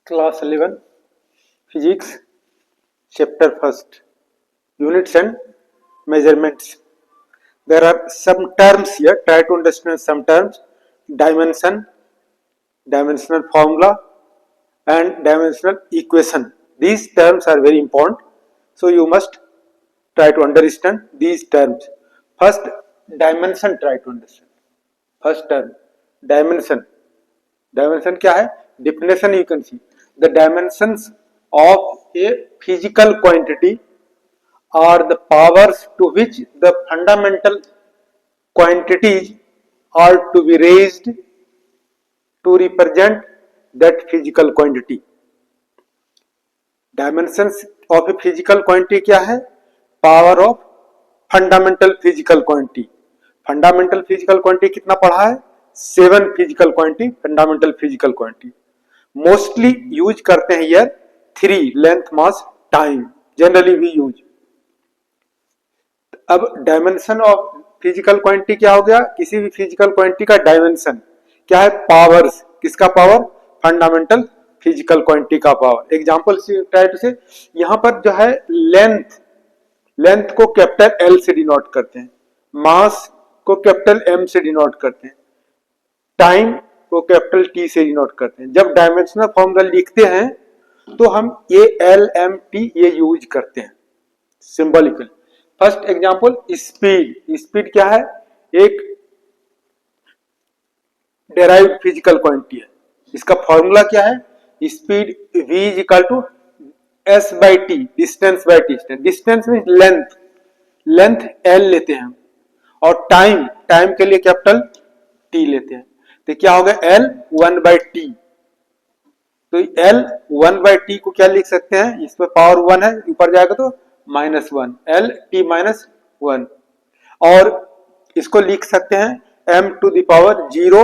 Class 11 Physics Chapter 1st Units and Measurements. There are some terms here. Try to understand some terms. Dimension, dimensional formula and dimensional equation. These terms are very important. So you must try to understand these terms. First dimension try to understand. First term dimension. Dimension क्या है? Definition you can see. The dimensions of a physical quantity are the powers to which the fundamental quantities are to be raised to represent that physical quantity. Dimensions of a physical quantity क्या है? Power of fundamental physical quantity. Fundamental physical quantity कितना पढ़ा है? 7 physical quantity, fundamental physical quantity. Mostly use करते हैं here 3 length, mass, time. Generally we use. अब dimension of physical quantity क्या हो गया? किसी भी फिजिकल क्वांटिटी का डायमेंशन क्या है? पावर्स. किसका पावर? फंडामेंटल फिजिकल क्वांटिटी का पावर. एग्जांपल ट्राई टू से, यहां पर जो है लेंथ को कैपिटल एल से डिनोट करते हैं, मास को कैपिटल एम से डिनोट करते हैं, टाइम को कैपिटल टी से डिनोट करते हैं. जब डायमेंशनल फॉर्मूला लिखते हैं तो हम ए एल एम टी ये यूज करते हैं symbolically. First example speed. Speed क्या है? एक डेराइव्ड फिजिकल क्वांटिटी है. इसका फॉर्मूला क्या है? Speed v is equal to s by t, distance by t. Distance mean length l लेते हैं और टाइम के लिए कैपिटल t लेते हैं. तो क्या होगा? l 1 by T. तो l 1 बाई टी को क्या लिख सकते हैं? इस पर पावर 1 है, ऊपर जाएगा तो -1, l t माइनस 1. और इसको लिख सकते हैं m to the power 0,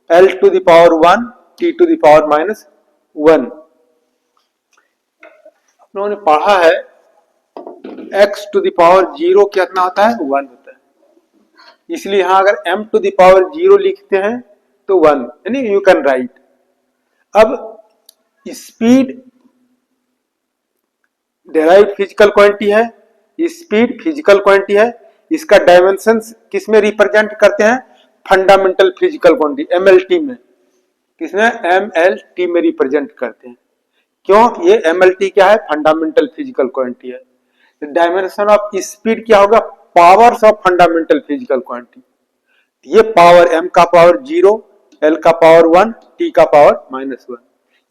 l to the power 1, t to the power -1. आप लोगों ने पढ़ा है x टू द पावर 0 कितना होता है? 1 होता है. इसलिए यहां अगर m टू द पावर 0 लिखते हैं तो 1, यानी यू कैन राइट. अब स्पीड डेराइव्ड फिजिकल क्वांटिटी है, स्पीड फिजिकल क्वांटिटी है. इसका डायमेंशंस किस में रिप्रेजेंट करते हैं? फंडामेंटल फिजिकल क्वांटिटी एमएलटी में. किसमें? एमएलटी में रिप्रेजेंट करते हैं. क्यों? ये एमएलटी क्या है? फंडामेंटल फिजिकल क्वांटिटी है. डायमेंशन ऑफ स्पीड क्या होगा? Powers of fundamental physical quantity. ये पावर m का पावर 0, l का पावर 1, t का पावर -1.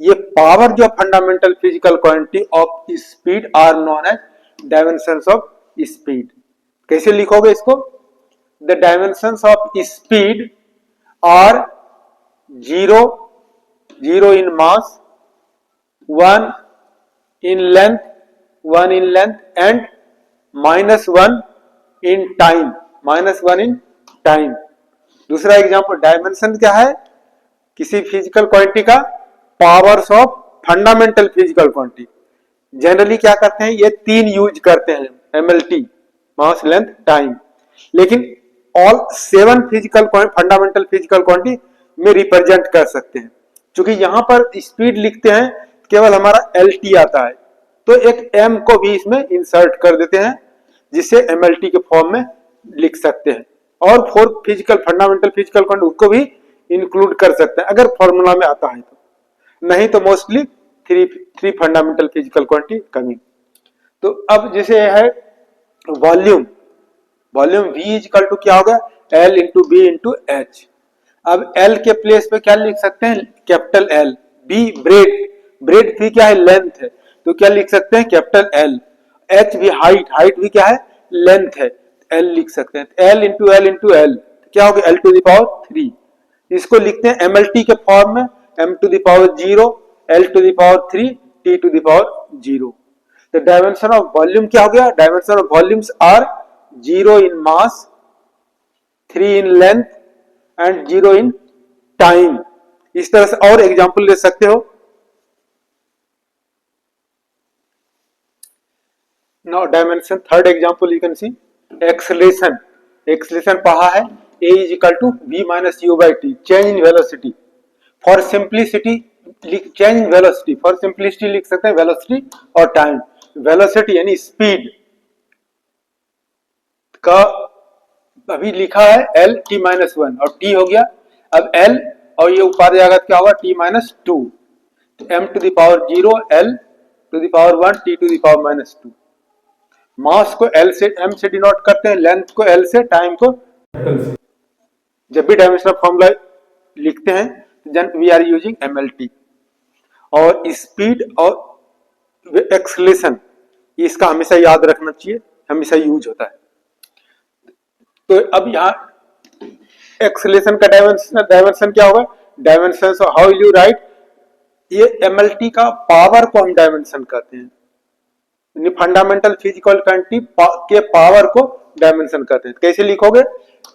ये पावर जो fundamental physical quantity of speed are known as dimensions of speed. कैसे लिखोगे इसको? The dimensions of speed are 0 in mass, 1 in length and -1 in time. दूसरा example, dimension क्या है? किसी फिजिकल क्वांटिटी का powers of fundamental physical quantity. Generally क्या करते हैं? ये 3 यूज करते हैं, एमएलटी, मास, लेंथ, टाइम. लेकिन all 7 physical fundamental physical quantity में रिप्रेजेंट कर सकते हैं. क्योंकि यहां पर स्पीड लिखते हैं केवल हमारा एलटी आता है, तो एक एम को भी इसमें इंसर्ट कर देते हैं जिसे एमएलटी के फॉर्म में लिख सकते हैं. और 4 फिजिकल फंडामेंटल फिजिकल क्वांटिटी उसको भी इंक्लूड कर सकते हैं अगर फॉर्मूला में आता है तो. नहीं तो mostly 3 fundamental physical quantity coming. तो अब जैसे है volume v is equal to क्या होगा? l into b into h. अब l के प्लेस पे क्या लिख सकते हैं? Capital L. b ब्रेड भी क्या है? लेंथ है, तो क्या लिख सकते हैं? Capital L. h भी हाइट भी क्या है? लेंथ है, l लिख सकते हैं. l इंटू l क्या होगा? l to the power 3. इसको लिखते हैं एमएलटी के फॉर्म में, m to the power 0, l to the power 3, t to the power 0. तो डायमेंशन ऑफ वॉल्यूम क्या हो गया? Dimension of volumes are 0 in mass, 3 in length and 0 in time. इस तरह से और एग्जांपल ले सकते हो. Now dimension, third example you can see acceleration पढ़ा है. a is equal to v minus u by t, change in velocity. For simplicity change velocity, for simplicity लिख सकते हैं वेलोसिटी और टाइम। वेलोसिटी यानी स्पीड का अभी लिखा है एल टी माइनस वन और टी हो गया, अब एल और ये ऊपर जाएगा क्या होगा टी माइनस टू, तो M to the power zero L to the power one T to the power minus two. Mass को एल से एम से डिनोट करते हैं, लेंथ को एल से, टाइम को एल से। जब भी डायमेंशनल फॉर्मूला लिखते हैं then we are using MLT. और स्पीड और एक्सेलरेशन इसका हमेशा याद रखना चाहिए, हमेशा यूज होता है। तो अब यहाँ एक्सेलरेशन का डायमेंशन क्या होगा, डायमेंशन हाउ यू राइट, ये एमएलटी का पावर को हम डायमेंशन कहते हैं, फंडामेंटल फिजिकल क्वांटिटी के पावर को डायमेंशन कहते हैं। कैसे लिखोगे,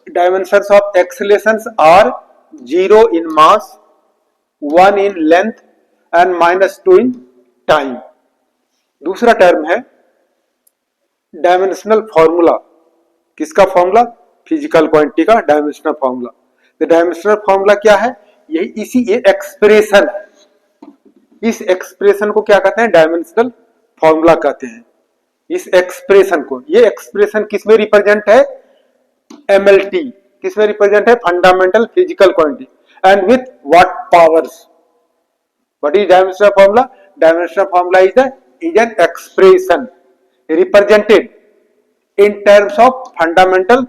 dimensions of accelerations are 0 in mass, 1 in length and -2 in time. दूसरा टर्म है डायमेंशनल फॉर्मूला, किसका फॉर्मूला, फिजिकल क्वांटिटी का डायमेंशनल फॉर्मूला। तो डायमेंशनल फॉर्मूला क्या है, यही इसी ये एक्सप्रेशन है, इस एक्सप्रेशन को क्या कहते हैं, डायमेंशनल फॉर्मूला कहते हैं। इस एक्सप्रेशन को, ये एक्सप्रेशन किसमें रिप्रेजेंट है, एमएलटी, किसमें रिप्रेजेंट है, fundamental physical quantity, and with what powers. What is dimensional formula, dimensional formula is an expression represented in terms of fundamental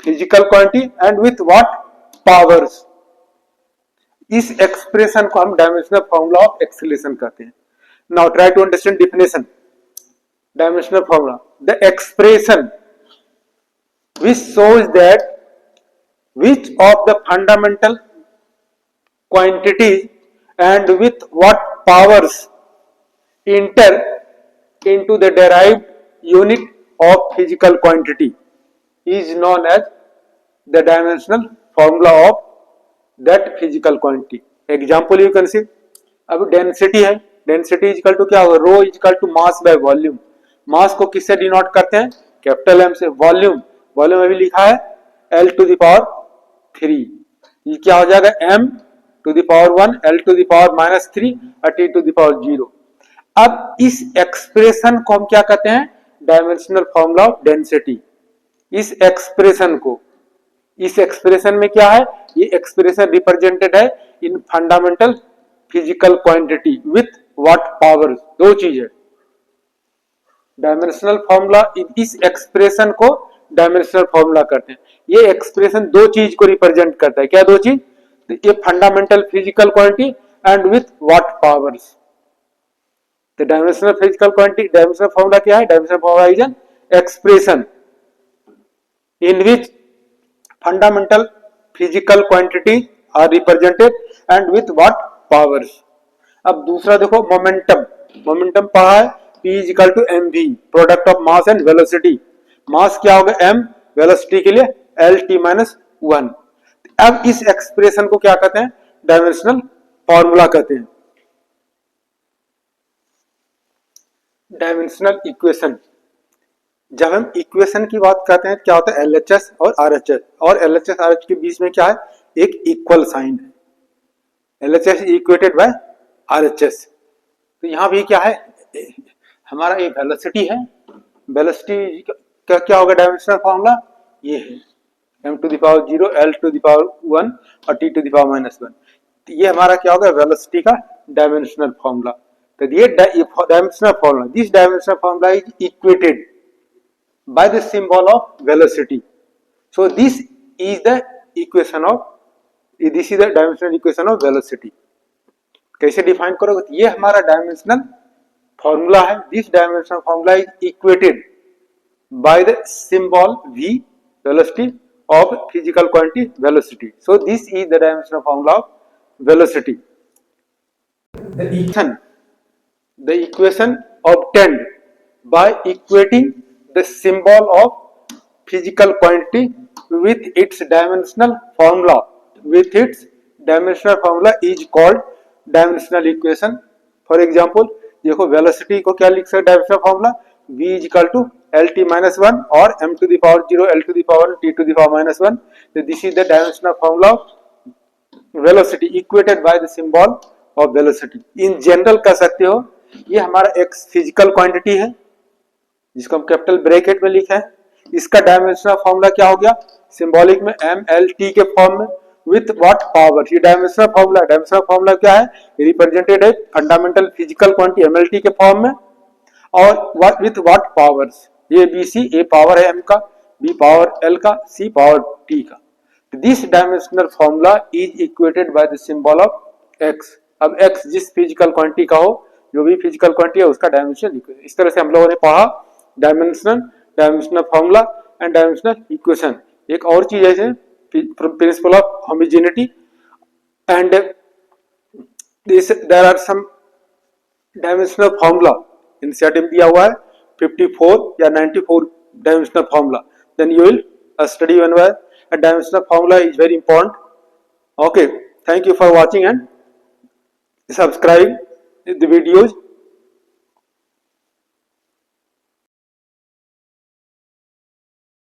physical quantity and with what powers। इस expression को हम dimensional formula of acceleration कहते हैं। Now try to understand definition. Dimensional formula, the expression which shows that which of the fundamental quantities and with what powers enter into the derived unit of physical quantity is known as the dimensional formula of that physical quantity। Example you can see, अब density है, density equal to क्या होगा, rho equal to mass by volume. Mass को किससे denote करते हैं, capital M से। Volume, volume अभी लिखा है एल टू द पावर 3, ये क्या हो जाएगा M to the power 1 L to the power -3 और टी टू द पावर 0। अब इस एक्सप्रेशन को हम क्या कहते हैं, डायमेंशनल फॉर्मूला ऑफ डेंसिटी। इस एक्सप्रेशन को, इस एक्सप्रेशन में क्या है, ये एक्सप्रेशन रिप्रेजेंटेड है in fundamental physical quantity with what power. दो चीज है, डायमेंशनल फॉर्मूला, इस एक्सप्रेशन को डायमेंशनल फॉर्मूला करते हैं। ये एक्सप्रेशन दो चीज को रिप्रेजेंट करता है, क्या दो चीज, ये fundamental physical quantity and with what powers. The dimensional physical quantity, dimensional formula क्या है, dimensional formula is an expression in which fundamental physical quantities are represented and with what powers। अब दूसरा देखो मोमेंटम, मोमेंटम पढ़ा है P is equal to mv, product of mass and velocity. Mass क्या होगा m, velocity के लिए l t minus 1। अब इस एक्सप्रेशन को क्या कहते हैं, डायमेंशनल फॉर्मूला कहते हैं। डायमेंशनल इक्वेशन, जब हम इक्वेशन की बात करते हैं क्या होता है, एलएचएस और आरएचएस, और एलएचएस आरएचएस के बीच में क्या है, एक इक्वल साइन है, एलएचएस इक्वेटेड बाय आरएचएस। तो यहां भी क्या है, हमारा एक वेलोसिटी है, वेलोसिटी का क्या होगा डायमेंशनल फॉर्मूला, ये है m to the power 0 l to the power 1 और t टू द पावर -1। तो ये हमारा क्या होगा, वेलोसिटी का डायमेंशनल फॉर्मूला। तो ये dimensional formula, this dimensional formula is equated by the symbol of velocity। So this is the equation of, this is the dimensional equation of velocity। कैसे define करोगे, तो ये हमारा डायमेंशनल फॉर्मूला है। This dimensional formula is equated by the symbol v, velocity of physical quantity velocity। So this is the dimensional formula of velocity। The equation obtained by equating the symbol of physical quantity with its dimensional formula, with its dimensional formula is called dimensional equation। For example, देखो velocity को क्या लिख सकते, dimensional formula v is equal to lt minus 1 और m to the power 0 l to the power t to the power -1। So this is the dimensional formula of velocity equated by the symbol of velocity. In general कह सकते हो ये हमारा x physical quantity है जिसको हम capital bracket में लिखा है। इसका डायमेंशनल फॉर्मूला क्या हो गया, सिंबॉलिक में एम एल टी के फॉर्म में, विथ व्हाट पावर। ये डायमेंशनल फॉर्मूला क्या है, रिप्रेजेंटेड है फंडामेंटल फिजिकल क्वांटिटी एमएलटी के फॉर्म में, और with what powers, A B C, A power है एम का, बी पावर एल का, सी पावर टी का। This dimensional formula is equated by the symbol of X. अब X जिस physical quantity का हो, जो भी फिजिकल क्वांटिटी है उसका डायमेंशन इक्वेशन। इस तरह से हम लोगों ने पढ़ा dimensional formula and dimensional equation. एक और चीज है principle of homogeneity, and this there are some dimensional formula NCERT में दिया हुआ है 54 या 94 dimensional formula. Then you will study one where a dimensional formula is very important. Okay, thank you for watching and subscribe the videos.